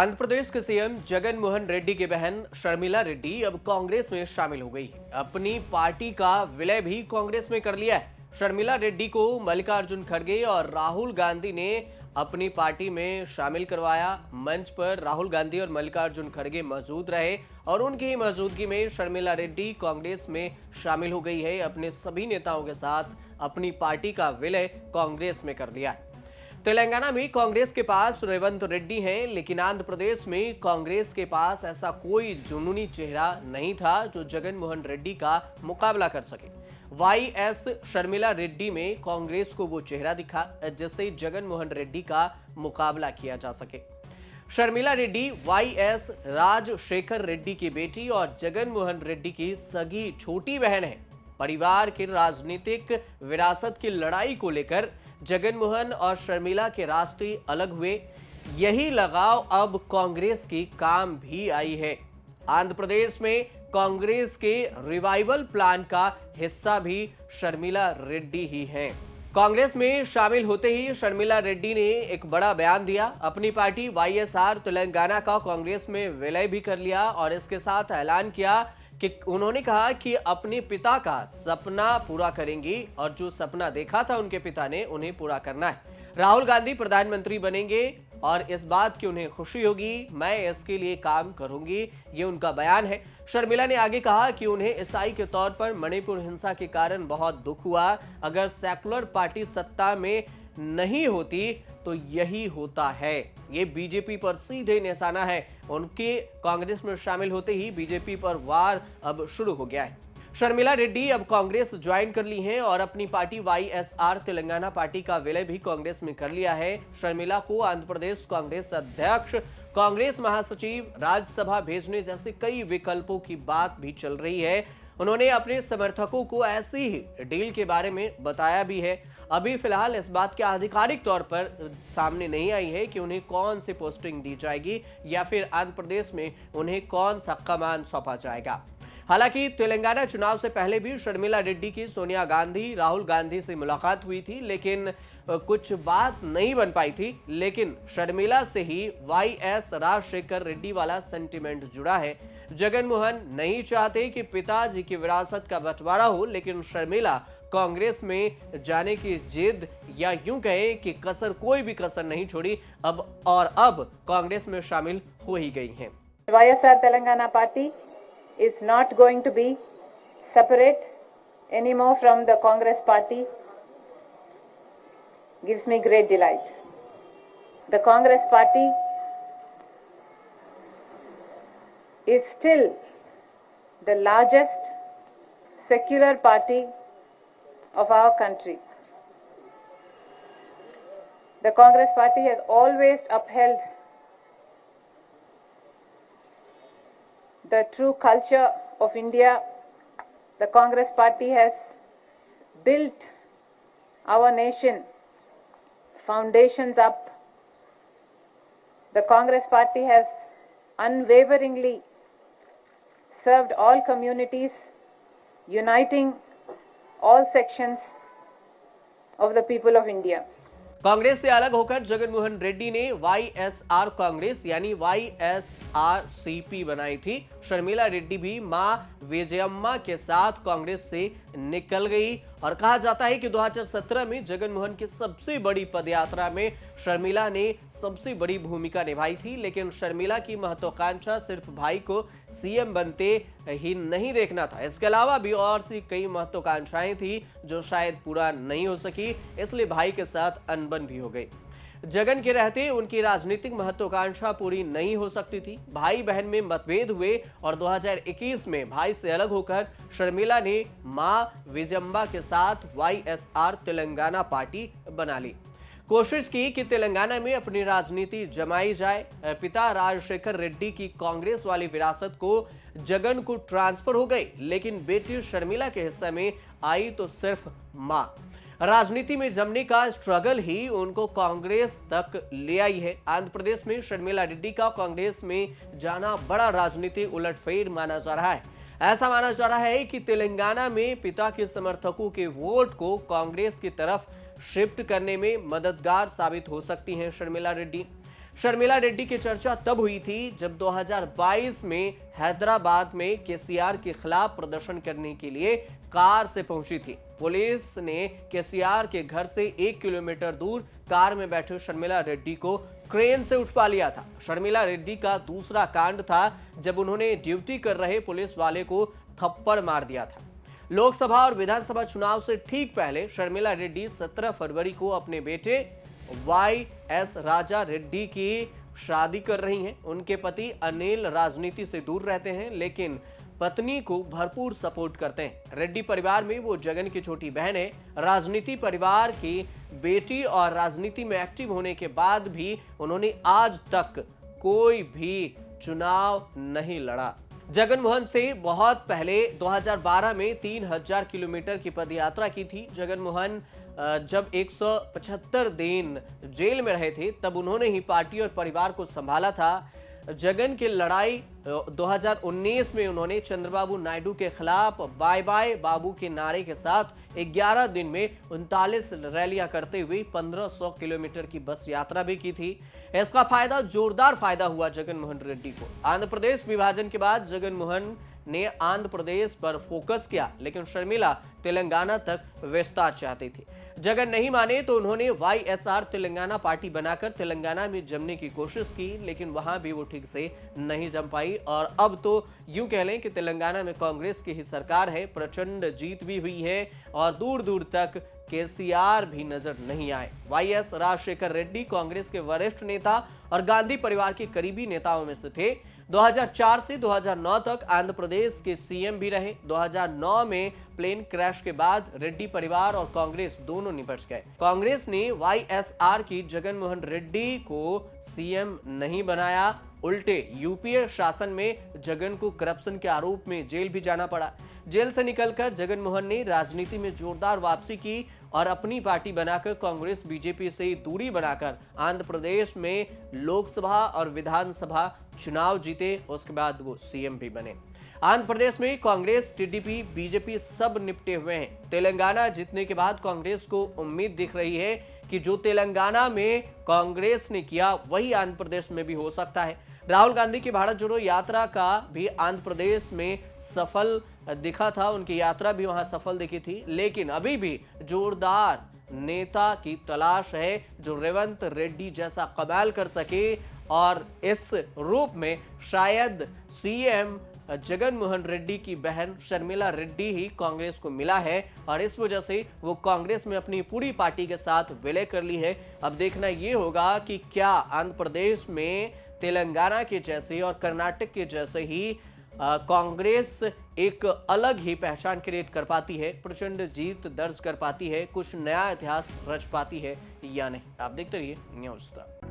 आंध्र प्रदेश के सीएम जगन मोहन रेड्डी की बहन शर्मिला रेड्डी अब कांग्रेस में शामिल हो गई है। अपनी पार्टी का विलय भी कांग्रेस में कर लिया है। शर्मिला रेड्डी को मल्लिकार्जुन खड़गे और राहुल गांधी ने अपनी पार्टी में शामिल करवाया। मंच पर राहुल गांधी और मल्लिकार्जुन खड़गे मौजूद रहे और उनकी ही मौजूदगी में शर्मिला रेड्डी कांग्रेस में शामिल हो गई है। अपने सभी नेताओं के साथ अपनी पार्टी का विलय कांग्रेस में कर लिया है। तेलंगाना में कांग्रेस के पास रेवंत रेड्डी हैं, लेकिन आंध्र प्रदेश में कांग्रेस के पास ऐसा कोई जुनूनी चेहरा नहीं था जो जगन मोहन रेड्डी का मुकाबला कर सके। वाईएस शर्मिला रेड्डी में कांग्रेस को वो चेहरा दिखा जिससे जगन मोहन रेड्डी का मुकाबला किया जा सके। शर्मिला रेड्डी वाईएस राजशेखर रेड्डी की बेटी और जगन मोहन रेड्डी की सगी छोटी बहन है। परिवार की राजनीतिक विरासत की लड़ाई को लेकर जगन मोहन और शर्मिला के रास्ते अलग हुए। यही लगाव अब कांग्रेस की काम भी आई है। आंध्र प्रदेश में कांग्रेस के रिवाइवल प्लान का हिस्सा भी शर्मिला रेड्डी ही हैं। कांग्रेस में शामिल होते ही शर्मिला रेड्डी ने एक बड़ा बयान दिया। अपनी पार्टी वाईएसआर तेलंगाना का कांग्रेस में विलय भी कर लिया और इसके साथ ऐलान किया कि उन्होंने कहा कि अपने पिता का सपना पूरा करेंगी और जो सपना देखा था उनके पिता ने उन्हें पूरा करना है। राहुल गांधी प्रधानमंत्री बनेंगे और इस बात की उन्हें खुशी होगी। मैं इसके लिए काम करूंगी, ये उनका बयान है। शर्मिला ने आगे कहा कि उन्हें ईसाई के तौर पर मणिपुर हिंसा के कारण बहुत दुख हुआ। अगर सेकुलर पार्टी सत्ता में नहीं होती तो यही होता है। ये बीजेपी पर सीधे निशाना है। उनके कांग्रेस में शामिल होते ही बीजेपी पर वार अब शुरू हो गया है। शर्मिला रेड्डी अब कांग्रेस ज्वाइन कर ली हैं और अपनी पार्टी वाईएसआर तेलंगाना पार्टी का विलय भी कांग्रेस में कर लिया है। शर्मिला को आंध्र प्रदेश कांग्रेस अध्यक्ष, कांग्रेस महासचिव, राज्यसभा भेजने जैसे कई विकल्पों की बात भी चल रही है। उन्होंने अपने समर्थकों को ऐसी ही डील के बारे में बताया भी है। अभी फिलहाल इस बात की आधिकारिक तौर पर सामने नहीं आई है कि उन्हें कौन सी पोस्टिंग दी जाएगी या फिर आंध्र प्रदेश में उन्हें कौन सा कमान सौंपा जाएगा। हालांकि तेलंगाना चुनाव से पहले भी शर्मिला रेड्डी की सोनिया गांधी, राहुल गांधी से मुलाकात हुई थी, लेकिन कुछ बात नहीं बन पाई थी। लेकिन शर्मिला से ही वाईएस राजशेखर रेड्डी वाला सेंटिमेंट जुड़ा है। जगन मोहन नहीं चाहते कि पिताजी की विरासत का बंटवारा हो, लेकिन शर्मिला कांग्रेस में जाने की जिद या यूं कहे कि कोई भी कसर नहीं छोड़ी अब कांग्रेस में शामिल हो ही गई हैं। YSR Telangana party is not going to be separate anymore from the Congress party. Gives me great delight. The Congress party is still the largest secular party of our country. The Congress party has always upheld the true culture of India. The Congress party has built our nation foundations up. The Congress party has unwaveringly served all communities, uniting all sections of the people of India. Congress से अलग होकर जगन मोहन रेड्डी ने YSR Congress यानी YSRCP बनाई थी। शर्मिला रेड्डी भी मां विजयम्मा के साथ कांग्रेस से निकल गई और कहा जाता है कि 2017 में जगन मोहन की सबसे बड़ी पदयात्रा में शर्मिला ने सबसे बड़ी भूमिका निभाई थी। लेकिन शर्मिला की महत्वाकांक्षा सिर्फ भाई को सीएम बनते ही नहीं देखना था। इसके अलावा भी और सी कई महत्वाकांक्षाएं थी जो शायद पूरा नहीं हो सकी, इसलिए भाई के साथ अनबन भी हो गई। जगन के रहते उनकी राजनीतिक महत्वाकांक्षा पूरी नहीं हो सकती थी। भाई बहन में मतभेद हुए और 2021 में भाई से अलग होकर शर्मिला ने मां विजयम्मा के साथ वाईएसआर तेलंगाना पार्टी बना ली। कोशिश की कि तेलंगाना में अपनी राजनीति जमाई जाए। पिता राजशेखर रेड्डी की कांग्रेस वाली विरासत को जगन को ट्रांसफर हो गई, लेकिन बेटी शर्मिला के हिस्से में आई तो सिर्फ मां। राजनीति में जमने का स्ट्रगल ही उनको कांग्रेस तक ले आई है। आंध्र प्रदेश में शर्मिला रेड्डी का कांग्रेस में जाना बड़ा राजनीतिक उलटफेर माना जा रहा है। ऐसा माना जा रहा है कि तेलंगाना में पिता के समर्थकों के वोट को कांग्रेस की तरफ शिफ्ट करने में मददगार साबित हो सकती हैं शर्मिला रेड्डी। शर्मिला रेड्डी की चर्चा तब हुई थी जब 2022 में हैदराबाद में केसीआर के खिलाफ प्रदर्शन करने के लिए कार से पहुंची थी। पुलिस ने केसीआर के घर से 1 किलोमीटर दूर कार में बैठे शर्मिला रेड्डी को क्रेन से उठवा लिया था। शर्मिला रेड्डी का दूसरा कांड था जब उन्होंने ड्यूटी कर रहे पुलिस वाले को थप्पड़ मार दिया था। लोकसभा और विधानसभा चुनाव से ठीक पहले शर्मिला रेड्डी 17 फरवरी को अपने बेटे YS राजा रेड्डी की शादी कर रही हैं। उनके पति अनिल राजनीति से दूर रहते हैं, लेकिन पत्नी को भरपूर सपोर्ट करते हैं। रेड्डी परिवार में वो जगन की छोटी बहन है। राजनीति परिवार की बेटी और राजनीति में एक्टिव होने के बाद भी उन्होंने आज तक कोई भी चुनाव नहीं लड़ा। जगन मोहन से बहुत पहले 2012 में 3000 किलोमीटर की पदयात्रा की थी। जगन मोहन जब 175 दिन जेल में रहे थे तब उन्होंने ही पार्टी और परिवार को संभाला था। जगन की लड़ाई 2019 में उन्होंने चंद्रबाबू नायडू के खिलाफ बाय बाय बाबू के नारे के साथ 11 दिन में 39 रैलियां करते हुए 1500 किलोमीटर की बस यात्रा भी की थी। इसका जोरदार फायदा हुआ जगन मोहन रेड्डी को। आंध्र प्रदेश विभाजन के बाद जगन मोहन ने आंध्र प्रदेश पर फोकस किया, लेकिन शर्मिला तेलंगाना तक विस्तार चाहती थी। जगन नहीं माने तो उन्होंने YSR तेलंगाना पार्टी बनाकर तेलंगाना में जमने की कोशिश की, लेकिन वहां भी वो ठीक से नहीं जम पाई। और अब तो यूं कह लें कि तेलंगाना में कांग्रेस की ही सरकार है। प्रचंड जीत भी हुई है और दूर दूर तक केसीआर भी नजर नहीं आए। YS राजशेखर रेड्डी कांग्रेस के वरिष्ठ नेता और गांधी परिवार के करीबी नेताओं में से थे। 2004 से 2009 तक आंध्र प्रदेश के सीएम भी रहे। 2009 में प्लेन क्रैश के बाद रेड्डी परिवार और कांग्रेस दोनों निपट गए। कांग्रेस ने YSR की जगन मोहन रेड्डी को सीएम नहीं बनाया, उल्टे यूपीए शासन में जगन को करप्शन के आरोप में जेल भी जाना पड़ा। जेल से निकलकर जगन मोहन ने राजनीति में जोरदार वापसी की और अपनी पार्टी बनाकर कांग्रेस बीजेपी से दूरी बनाकर आंध्र प्रदेश में लोकसभा और विधानसभा चुनाव जीते। उसके बाद वो सीएम भी बने। आंध्र प्रदेश में कांग्रेस, टीडीपी, बीजेपी सब निपटे हुए हैं। तेलंगाना जीतने के बाद कांग्रेस को उम्मीद दिख रही है कि जो तेलंगाना में कांग्रेस ने किया वही आंध्र प्रदेश में भी हो सकता है। राहुल गांधी की भारत जोड़ो यात्रा का भी आंध्र प्रदेश में सफल दिखा था, उनकी यात्रा भी वहां सफल दिखी थी, लेकिन अभी भी जोरदार नेता की तलाश है जो रेवंत रेड्डी जैसा कमाल कर सके। और इस रूप में शायद सीएम जगन मोहन रेड्डी की बहन शर्मिला रेड्डी ही कांग्रेस को मिला है और इस वजह से वो कांग्रेस में अपनी पूरी पार्टी के साथ विलय कर ली है। अब देखना ये होगा कि क्या आंध्र प्रदेश में तेलंगाना के जैसे और कर्नाटक के जैसे ही कांग्रेस एक अलग ही पहचान क्रिएट कर पाती है, प्रचंड जीत दर्ज कर पाती है, कुछ नया इतिहास रच पाती है या नहीं। आप देखते रहिए न्यूज़ तक।